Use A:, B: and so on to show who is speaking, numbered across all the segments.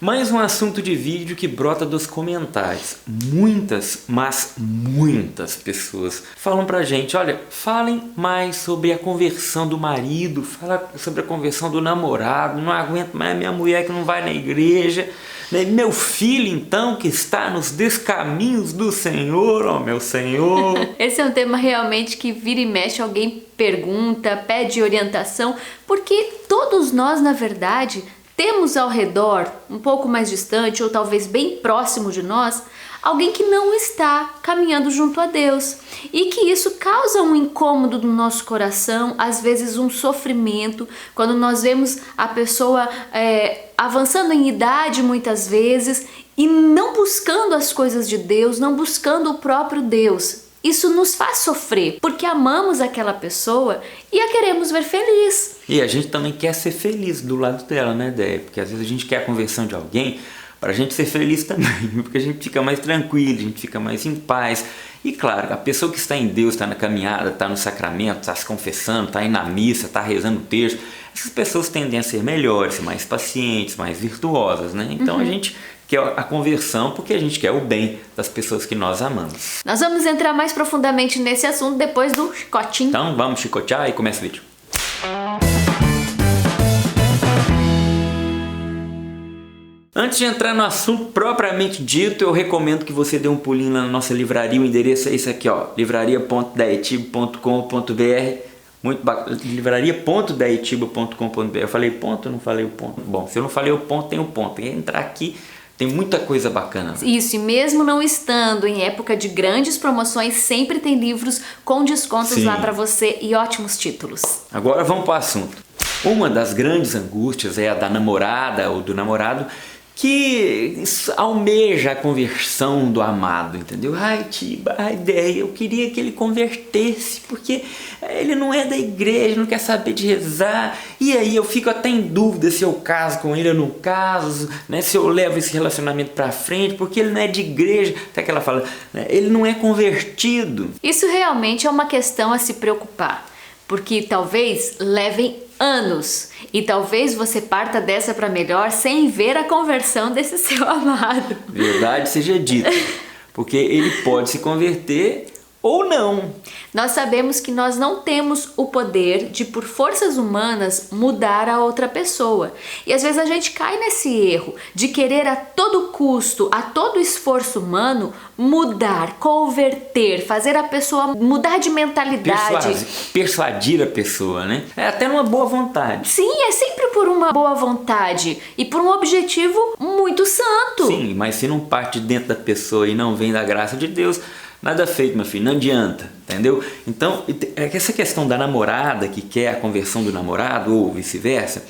A: Mais um assunto de vídeo que brota dos comentários. Muitas, mas muitas pessoas falam pra gente, olha, falem mais sobre a conversão do marido, fala sobre a conversão do namorado, não aguento mais minha mulher que não vai na igreja, né? Meu filho então que está nos descaminhos do Senhor, ó meu Senhor.
B: Esse é um tema realmente que vira e mexe, alguém pergunta, pede orientação, porque todos nós, na verdade, temos ao redor, um pouco mais distante ou talvez bem próximo de nós, alguém que não está caminhando junto a Deus e que isso causa um incômodo no nosso coração, às vezes um sofrimento, quando nós vemos a pessoa avançando em idade muitas vezes e não buscando as coisas de Deus, não buscando o próprio Deus. Isso nos faz sofrer, porque amamos aquela pessoa e a queremos ver feliz.
A: E a gente também quer ser feliz do lado dela, né, Déia? Porque às vezes a gente quer a conversão de alguém para a gente ser feliz também, porque a gente fica mais tranquilo, a gente fica mais em paz. E claro, a pessoa que está em Deus, está na caminhada, está no sacramento, está se confessando, está indo na missa, está rezando o terço, essas pessoas tendem a ser melhores, mais pacientes, mais virtuosas, né? Então a gente quer a conversão porque a gente quer o bem das pessoas que nós amamos.
B: Nós vamos entrar mais profundamente nesse assunto depois do chicotinho.
A: Então vamos chicotear e começa o vídeo. Antes de entrar no assunto propriamente dito, eu recomendo que você dê um pulinho lá na nossa livraria. O endereço é esse aqui, ó, livraria.daetiba.com.br. Muito bacana, livraria.daetiba.com.br. Eu falei ponto, não falei o ponto? Bom, se eu não falei o ponto, tem o ponto. Tem que entrar aqui, tem muita coisa bacana.
B: Isso, e mesmo não estando em época de grandes promoções, sempre tem livros com descontos lá para você e ótimos títulos.
A: Agora vamos para o assunto. Uma das grandes angústias é a da namorada ou do namorado que almeja a conversão do amado, entendeu? Ai, Tiba, ai, Déia, eu queria que ele convertesse, porque ele não é da igreja, não quer saber de rezar, e aí eu fico até em dúvida se eu caso com ele ou não caso, né? Se eu levo esse relacionamento pra frente, porque ele não é de igreja, até que ela fala, né? Ele não é convertido.
B: Isso realmente é uma questão a se preocupar, porque talvez levem anos e talvez você parta dessa para melhor sem ver a conversão desse seu amado.
A: Verdade seja dita, porque ele pode se converter ou não.
B: Nós sabemos que nós não temos o poder de, por forças humanas, mudar a outra pessoa. E às vezes a gente cai nesse erro de querer a todo custo, a todo esforço humano, mudar, converter, fazer a pessoa mudar de mentalidade.
A: Persuadir a pessoa, né? É até numa boa vontade.
B: Sim, é sempre por uma boa vontade e por um objetivo muito santo.
A: Sim, mas se não parte de dentro da pessoa e não vem da graça de Deus, nada feito, meu filho, não adianta, entendeu? Então, essa questão da namorada que quer a conversão do namorado ou vice-versa,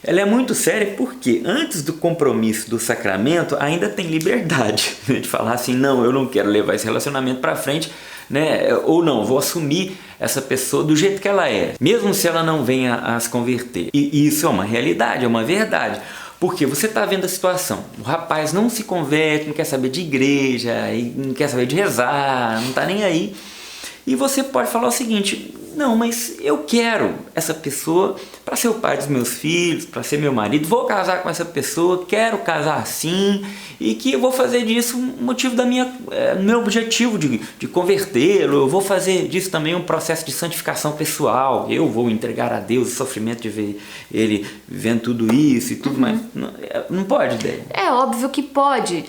A: ela é muito séria porque antes do compromisso do sacramento ainda tem liberdade, né, de falar assim, não, eu não quero levar esse relacionamento para frente, né, ou não, vou assumir essa pessoa do jeito que ela é, mesmo se ela não venha a se converter. E isso é uma realidade, é uma verdade. Porque você está vendo a situação, o rapaz não se converte, não quer saber de igreja, não quer saber de rezar, não está nem aí. E você pode falar o seguinte, não, mas eu quero essa pessoa para ser o pai dos meus filhos, para ser meu marido, vou casar com essa pessoa, quero casar assim, e que eu vou fazer disso um motivo da meu objetivo de convertê-lo, eu vou fazer disso também um processo de santificação pessoal, eu vou entregar a Deus o sofrimento de ver ele vivendo tudo isso e tudo mais. Não pode, Déia?
B: É óbvio que pode.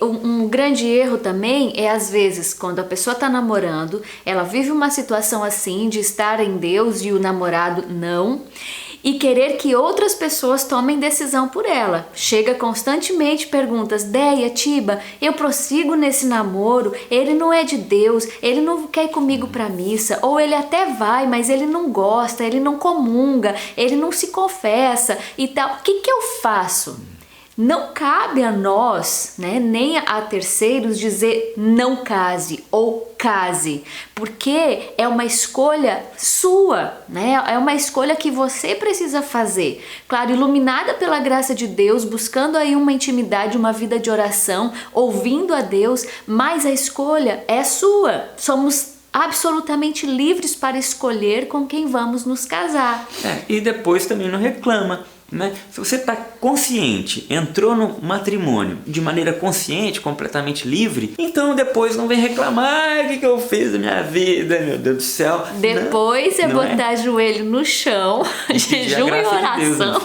B: Um grande erro também é às vezes quando a pessoa está namorando, ela vive uma situação assim de estar em Deus e o namorado não, e querer que outras pessoas tomem decisão por ela. Chega constantemente perguntas, Déia, Tiba, eu prossigo nesse namoro, ele não é de Deus, ele não quer ir comigo pra missa, ou ele até vai, mas ele não gosta, ele não comunga, ele não se confessa e tal. O que eu faço? Não cabe a nós, né, nem a terceiros dizer não case ou case, porque é uma escolha sua, né? É uma escolha que você precisa fazer. Claro, iluminada pela graça de Deus, buscando aí uma intimidade, uma vida de oração, ouvindo a Deus, mas a escolha é sua. Somos absolutamente livres para escolher com quem vamos nos casar.
A: E depois também não reclama, né? Se você está consciente, entrou no matrimônio de maneira consciente, completamente livre, então depois não vem reclamar, o que eu fiz da minha vida, meu Deus do céu.
B: Depois é botar joelho no chão, jejum e oração,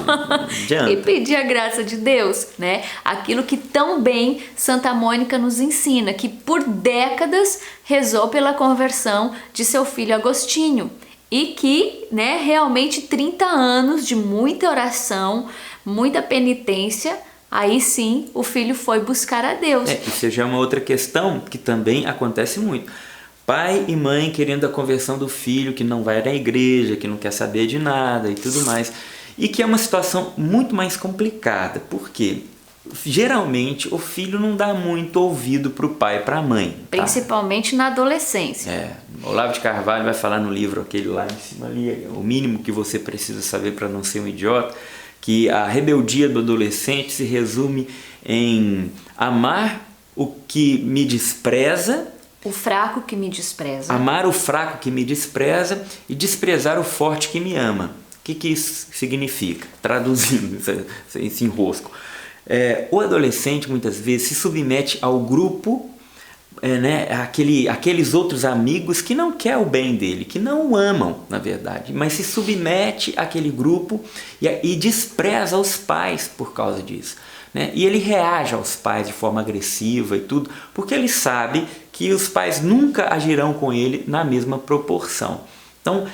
B: e pedir a graça de Deus, né? Aquilo que tão bem Santa Mônica nos ensina, que por décadas rezou pela conversão de seu filho Agostinho. E que, né, realmente 30 anos de muita oração, muita penitência, aí sim o filho foi buscar a Deus.
A: Isso já é uma outra questão que também acontece muito. Pai e mãe querendo a conversão do filho, que não vai na igreja, que não quer saber de nada e tudo mais. E que é uma situação muito mais complicada. Por quê? Geralmente o filho não dá muito ouvido para o pai e para a mãe.
B: Principalmente na adolescência.
A: Olavo de Carvalho vai falar no livro aquele lá em cima ali, o mínimo que você precisa saber para não ser um idiota, que a rebeldia do adolescente se resume em amar o que me despreza,
B: o fraco que me despreza.
A: Amar o fraco que me despreza e desprezar o forte que me ama. O que isso significa? Traduzindo esse enrosco. O adolescente muitas vezes se submete ao grupo, né, aqueles outros amigos que não quer o bem dele, que não o amam, na verdade, mas se submete àquele grupo e despreza os pais por causa disso, né? E ele reage aos pais de forma agressiva e tudo, porque ele sabe que os pais nunca agirão com ele na mesma proporção. Então,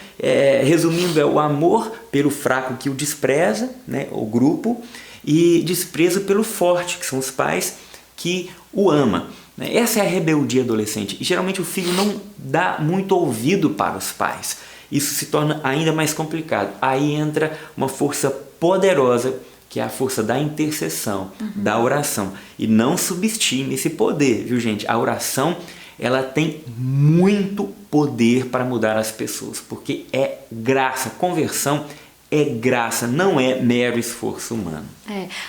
A: resumindo, é o amor pelo fraco que o despreza, né, o grupo, e desprezo pelo forte, que são os pais, que o ama. Essa é a rebeldia adolescente. E geralmente o filho não dá muito ouvido para os pais. Isso se torna ainda mais complicado. Aí entra uma força poderosa, que é a força da intercessão, da oração. E não subestime esse poder, viu, gente? A oração, ela tem muito poder para mudar as pessoas, porque é graça, conversão é graça, não é mero esforço humano.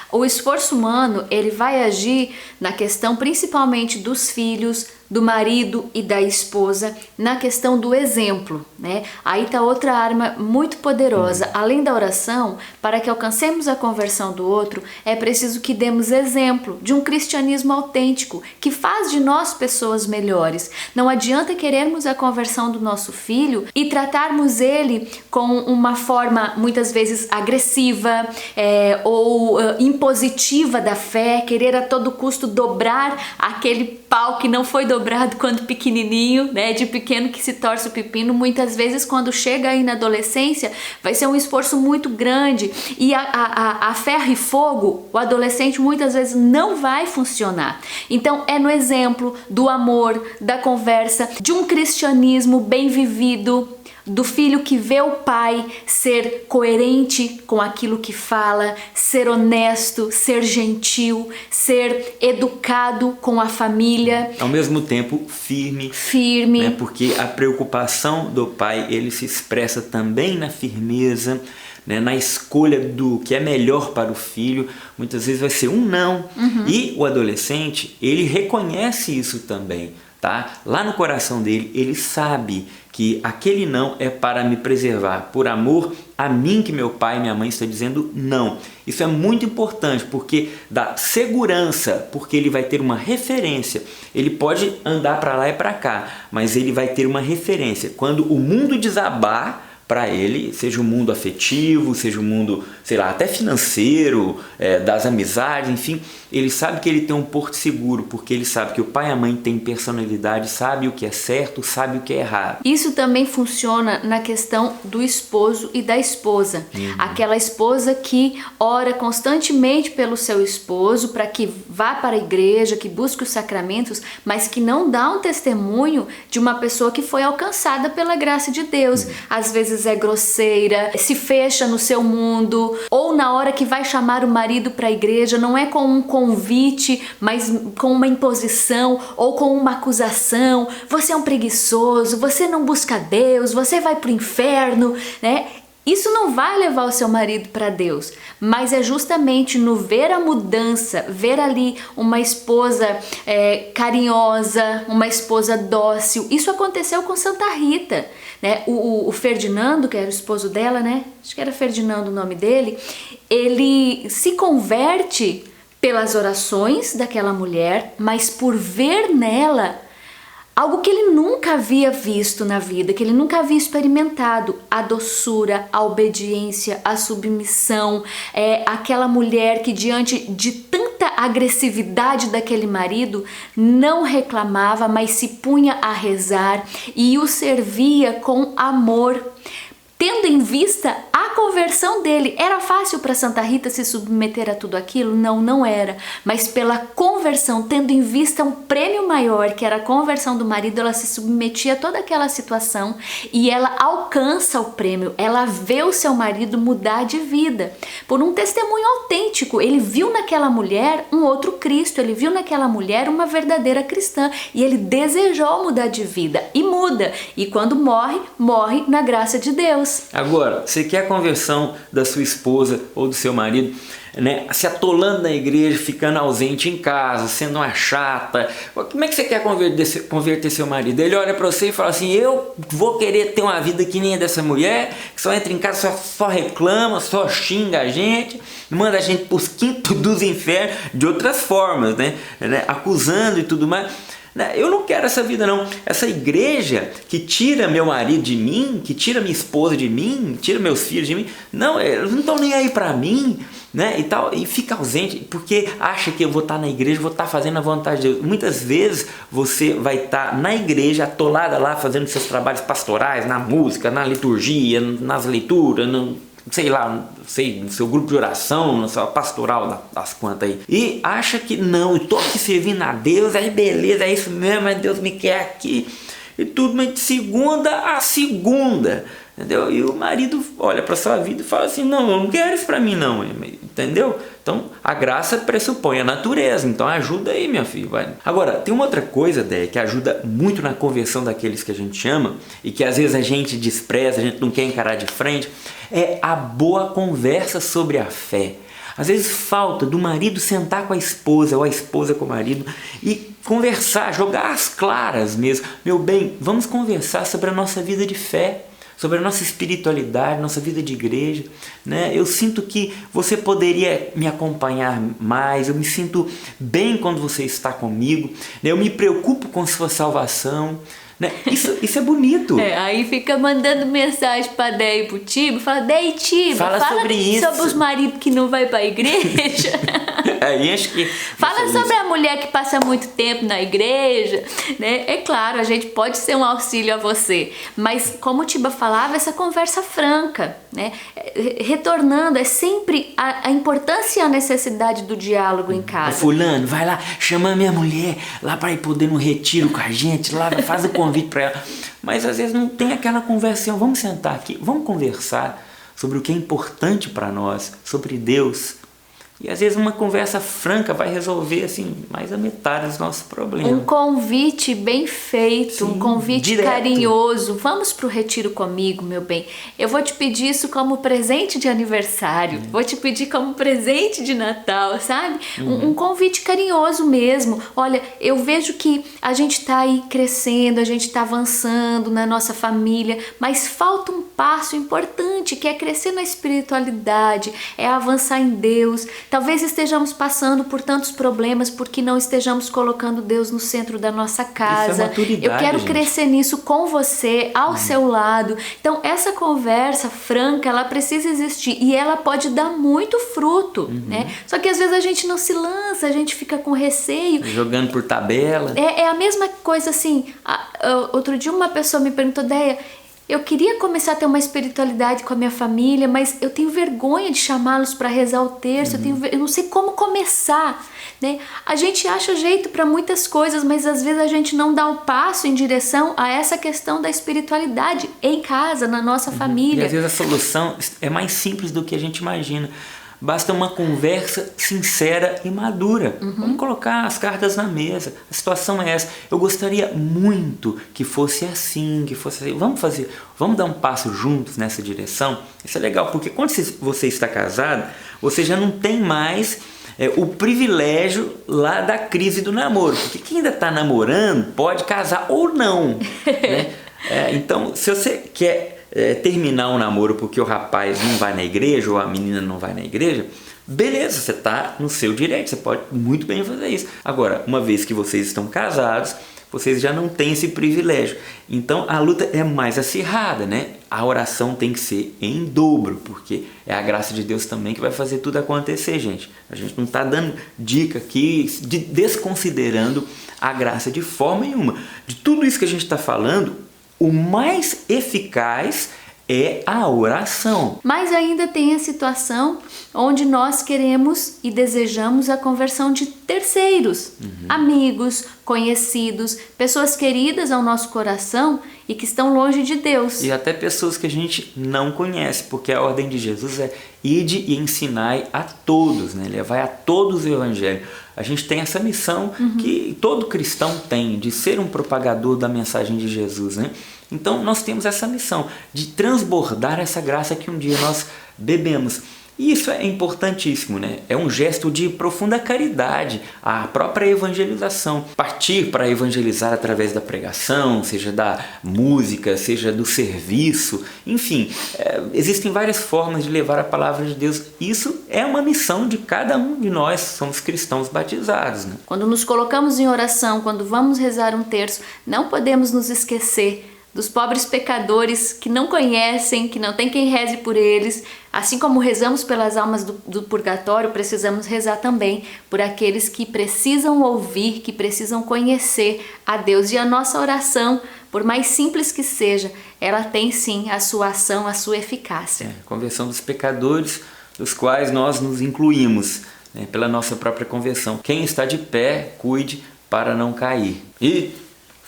B: O esforço humano, ele vai agir na questão principalmente dos filhos, do marido e da esposa, na questão do exemplo, né? Aí está outra arma muito poderosa. Além da oração, para que alcancemos a conversão do outro, é preciso que demos exemplo de um cristianismo autêntico, que faz de nós pessoas melhores. Não adianta querermos a conversão do nosso filho e tratarmos ele com uma forma muitas vezes agressiva ou impositiva da fé, querer a todo custo dobrar aquele pau que não foi dobrado quando pequenininho, né? De pequeno que se torce o pepino. Muitas vezes quando chega aí na adolescência vai ser um esforço muito grande e a ferro e fogo, o adolescente muitas vezes não vai funcionar. Então é no exemplo do amor, da conversa, de um cristianismo bem vivido, do filho que vê o pai ser coerente com aquilo que fala, ser honesto, ser gentil, ser educado com a família.
A: Ao mesmo tempo firme. Né? Porque a preocupação do pai, ele se expressa também na firmeza, né? Na escolha do que é melhor para o filho. Muitas vezes vai ser um não. E o adolescente, ele reconhece isso também. Tá? Lá no coração dele, ele sabe que aquele não é para me preservar, por amor a mim que meu pai e minha mãe estão dizendo não. Isso é muito importante porque dá segurança, porque ele vai ter uma referência. Ele pode andar para lá e para cá, mas ele vai ter uma referência. Quando o mundo desabar para ele, seja o mundo afetivo, seja o mundo, sei lá, até financeiro, das amizades, enfim, ele sabe que ele tem um porto seguro, porque ele sabe que o pai e a mãe têm personalidade, sabe o que é certo, sabe o que é errado.
B: Isso também funciona na questão do esposo e da esposa. Aquela esposa que ora constantemente pelo seu esposo para que vá para a igreja, que busque os sacramentos, mas que não dá um testemunho de uma pessoa que foi alcançada pela graça de Deus. Às vezes é grosseira, se fecha no seu mundo, ou na hora que vai chamar o marido para a igreja, não é com um convite, mas com uma imposição ou com uma acusação. Você é um preguiçoso, você não busca Deus, você vai para o inferno, né? Isso não vai levar o seu marido para Deus, mas é justamente no ver a mudança, ver ali uma esposa carinhosa, uma esposa dócil. Isso aconteceu com Santa Rita, né? O Ferdinando, que era o esposo dela, né? Acho que era Ferdinando o nome dele. Ele se converte pelas orações daquela mulher, mas por ver nela algo que ele nunca havia visto na vida, que ele nunca havia experimentado: a doçura, a obediência, a submissão, aquela mulher que diante de tanta agressividade daquele marido não reclamava, mas se punha a rezar e o servia com amor. Tendo em vista a conversão dele. Era fácil para Santa Rita se submeter a tudo aquilo? Não, não era. Mas pela conversão, tendo em vista um prêmio maior, que era a conversão do marido, ela se submetia a toda aquela situação e ela alcança o prêmio. Ela vê o seu marido mudar de vida por um testemunho autêntico. Ele viu naquela mulher um outro Cristo, ele viu naquela mulher uma verdadeira cristã e ele desejou mudar de vida e muda. E quando morre, morre na graça de Deus.
A: Agora, você quer a conversão da sua esposa ou do seu marido, né, se atolando na igreja, ficando ausente em casa, sendo uma chata? Como é que você quer converter seu marido? Ele olha para você e fala assim: eu vou querer ter uma vida que nem a dessa mulher, que só entra em casa, só reclama, só xinga a gente, manda a gente para os quintos dos infernos, de outras formas, né, acusando e tudo mais. Eu não quero essa vida não. Essa igreja que tira meu marido de mim, que tira minha esposa de mim, tira meus filhos de mim, não, eles não estão nem aí para mim, né, e tal, e fica ausente porque acha que eu vou estar na igreja, vou estar fazendo a vontade de Deus. Muitas vezes você vai estar na igreja, atolada lá, fazendo seus trabalhos pastorais, na música, na liturgia, nas leituras, sei lá, no seu grupo de oração, na sua pastoral, das quantas aí, e acha que não, eu tô aqui servindo a Deus, aí beleza, é isso mesmo, mas Deus me quer aqui e tudo, mas de segunda a segunda, entendeu? E o marido olha para sua vida e fala assim: não, eu não quero isso para mim não, entendeu? Então a graça pressupõe a natureza, então ajuda aí, minha filha, vai. Agora, tem uma outra coisa, Déia, que ajuda muito na conversão daqueles que a gente ama e que às vezes a gente despreza, a gente não quer encarar de frente, é a boa conversa sobre a fé. Às vezes falta do marido sentar com a esposa ou a esposa com o marido e conversar, jogar as claras mesmo. Meu bem, vamos conversar sobre a nossa vida de fé, sobre a nossa espiritualidade, nossa vida de igreja, né? Eu sinto que você poderia me acompanhar mais, eu me sinto bem quando você está comigo, né? Eu me preocupo com sua salvação, né? Isso é bonito.
B: Aí fica mandando mensagem pra Déia e pro Tibo, fala: Déia e Tibo, fala sobre isso, sobre os maridos que não vai pra igreja.
A: Acho que
B: fala sobre a mulher que passa muito tempo na igreja, né? É claro, a gente pode ser um auxílio a você, mas como o Tiba falava, essa conversa franca, né? Retornando, é sempre a importância e a necessidade do diálogo em casa.
A: Fulano, vai lá, chama a minha mulher lá para ir poder no retiro com a gente, lá faz o convite para ela. Mas às vezes não tem aquela conversa, vamos sentar aqui, vamos conversar sobre o que é importante para nós, sobre Deus. E às vezes uma conversa franca vai resolver assim mais a metade dos nossos problemas.
B: Um convite bem feito, sim, um convite direto, carinhoso. Vamos para o retiro comigo, meu bem. Eu vou te pedir isso como presente de aniversário. Vou te pedir como presente de Natal, sabe? Um convite carinhoso mesmo. Olha, eu vejo que a gente está aí crescendo, a gente está avançando na nossa família, mas falta um passo importante, que é crescer na espiritualidade, é avançar em Deus. Talvez estejamos passando por tantos problemas porque não estejamos colocando Deus no centro da nossa casa.
A: Isso é maturidade,
B: eu quero
A: gente.
B: Crescer nisso com você, ao seu lado. Então essa conversa franca, ela precisa existir e ela pode dar muito fruto, né? Só que às vezes a gente não se lança, a gente fica com receio.
A: Jogando por tabela.
B: É a mesma coisa assim, outro dia uma pessoa me perguntou: Déia, eu queria começar a ter uma espiritualidade com a minha família, mas eu tenho vergonha de chamá-los para rezar o terço, eu não sei como começar, né? A gente acha jeito para muitas coisas, mas às vezes a gente não dá um passo em direção a essa questão da espiritualidade em casa, na nossa família.
A: E às vezes a solução é mais simples do que a gente imagina. Basta uma conversa sincera e madura. Vamos colocar as cartas na mesa. A situação é essa. Eu gostaria muito que fosse assim, Vamos dar um passo juntos nessa direção? Isso é legal, porque quando você está casado, você já não tem mais o privilégio lá da crise do namoro. Porque quem ainda está namorando pode casar ou não, né? Então, se você quer terminar um namoro porque o rapaz não vai na igreja ou a menina não vai na igreja, beleza, você está no seu direito, você pode muito bem fazer isso. Agora, uma vez que vocês estão casados, vocês já não têm esse privilégio. Então a luta é mais acirrada, né? A oração tem que ser em dobro, porque é a graça de Deus também que vai fazer tudo acontecer, gente. A gente não está dando dica aqui, desconsiderando a graça de forma nenhuma. De tudo isso que a gente está falando, o mais eficaz é a oração.
B: Mas ainda tem a situação onde nós queremos e desejamos a conversão de terceiros, amigos, conhecidos, pessoas queridas ao nosso coração e que estão longe de Deus.
A: E até pessoas que a gente não conhece, porque a ordem de Jesus é ide e ensinai a todos, né? Levai a todos o evangelho. A gente tem essa missão que todo cristão tem, de ser um propagador da mensagem de Jesus, né? Então nós temos essa missão de transbordar essa graça que um dia nós bebemos. E isso é importantíssimo, né? É um gesto de profunda caridade, a própria evangelização. Partir para evangelizar através da pregação, seja da música, seja do serviço, enfim, existem várias formas de levar a palavra de Deus. Isso é uma missão de cada um de nós, somos cristãos batizados, né?
B: Quando nos colocamos em oração, quando vamos rezar um terço, não podemos nos esquecer dos pobres pecadores que não conhecem, que não tem quem reze por eles. Assim como rezamos pelas almas do purgatório, precisamos rezar também por aqueles que precisam ouvir, que precisam conhecer a Deus. E a nossa oração, por mais simples que seja, ela tem sim a sua ação, a sua eficácia.
A: Conversão dos pecadores, dos quais nós nos incluímos, né, pela nossa própria conversão. Quem está de pé, cuide para não cair. E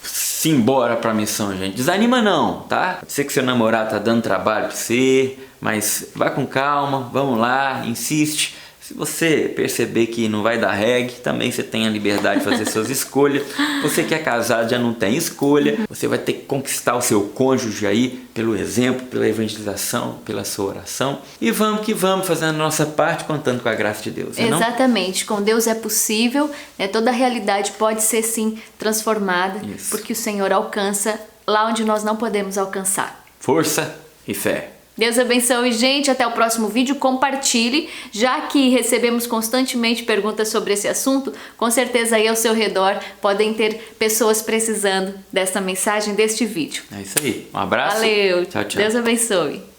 A: simbora pra missão, gente. Desanima não, tá? Sei que seu namorado tá dando trabalho pra você, mas vai com calma, vamos lá, insiste. Se você perceber que não vai dar reggae, também você tem a liberdade de fazer suas escolhas. Você que é casado já não tem escolha. Você vai ter que conquistar o seu cônjuge aí pelo exemplo, pela evangelização, pela sua oração. E vamos que vamos, fazendo a nossa parte, contando com a graça de Deus.
B: Exatamente, com Deus é possível, né? Toda a realidade pode ser sim transformada, porque o Senhor alcança lá onde nós não podemos alcançar.
A: Força e fé.
B: Deus abençoe, gente. Até o próximo vídeo. Compartilhe, já que recebemos constantemente perguntas sobre esse assunto, com certeza aí ao seu redor podem ter pessoas precisando desta mensagem, deste vídeo.
A: É isso aí. Um abraço.
B: Valeu.
A: Tchau, tchau.
B: Deus abençoe.